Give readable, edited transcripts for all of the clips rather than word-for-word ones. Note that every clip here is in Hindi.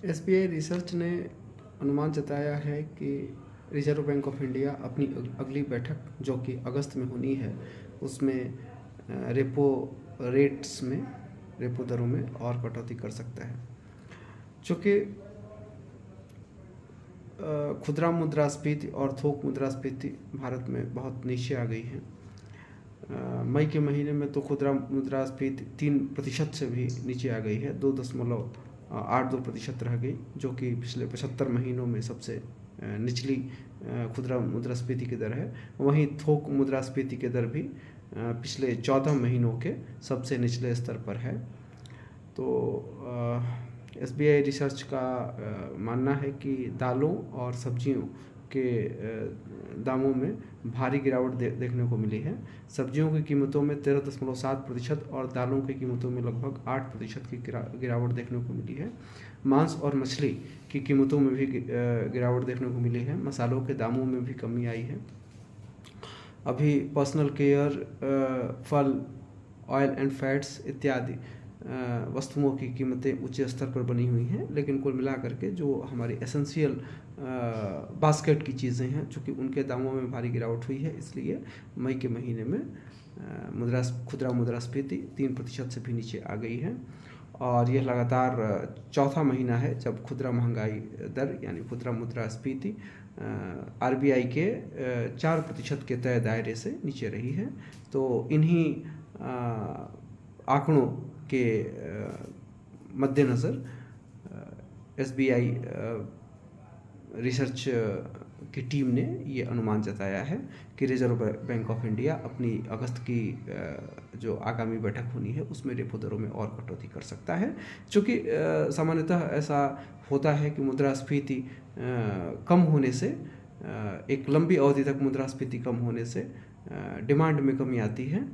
एसबीआई रिसर्च ने अनुमान जताया है कि रिजर्व बैंक ऑफ इंडिया अपनी अगली बैठक जो कि अगस्त में होनी है उसमें रेपो रेट्स में रेपो दरों में और कटौती कर सकता है। चूँकि खुदरा मुद्रास्फीति और थोक मुद्रास्फीति भारत में बहुत नीचे आ गई है। मई के महीने में तो खुदरा मुद्रास्फीति 3% से भी नीचे आ गई है, 2.82% रह गई, जो कि पिछले 75 महीनों में सबसे निचली खुदरा मुद्रास्फीति की दर है। वहीं थोक मुद्रास्फीति की दर भी पिछले 14 महीनों के सबसे निचले स्तर पर है। तो एसबीआई रिसर्च का मानना है कि दालों और सब्जियों के दामों में भारी गिरावट देखने को मिली है। सब्जियों की कीमतों में 13.7% और दालों की कीमतों में लगभग 8% की गिरावट देखने को मिली है। मांस और मछली की कीमतों में भी गिरावट देखने को मिली है। मसालों के दामों में भी कमी आई है। अभी पर्सनल केयर, फल, ऑयल एंड फैट्स इत्यादि वस्तुओं की कीमतें उच्च स्तर पर बनी हुई हैं, लेकिन कुल मिलाकर के जो हमारी एसेंशियल बास्केट की चीज़ें हैं, चूँकि उनके दामों में भारी गिरावट हुई है, इसलिए मई के महीने में खुदरा मुद्रास्फीति 3% से भी नीचे आ गई है। और यह लगातार चौथा महीना है जब खुदरा महंगाई दर यानी खुदरा मुद्रास्फीति आरबीआई के 4% के तय दायरे से नीचे रही है। तो इन्हीं आंकड़ों के मद्देनज़र एसबीआई रिसर्च की टीम ने ये अनुमान जताया है कि रिजर्व बैंक ऑफ इंडिया अपनी अगस्त की जो आगामी बैठक होनी है उसमें रेपो दरों में और कटौती कर सकता है। चूँकि सामान्यतः ऐसा होता है कि मुद्रास्फीति कम होने से, एक लंबी अवधि तक मुद्रास्फीति कम होने से डिमांड में कमी आती है,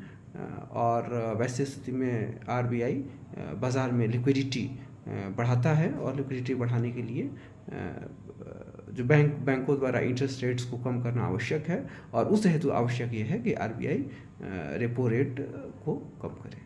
और वैसे स्थिति में आरबीआई बाज़ार में लिक्विडिटी बढ़ाता है, और लिक्विडिटी बढ़ाने के लिए जो बैंकों द्वारा इंटरेस्ट रेट्स को कम करना आवश्यक है, और उस हेतु आवश्यक ये है कि आरबीआई रेपो रेट को कम करे।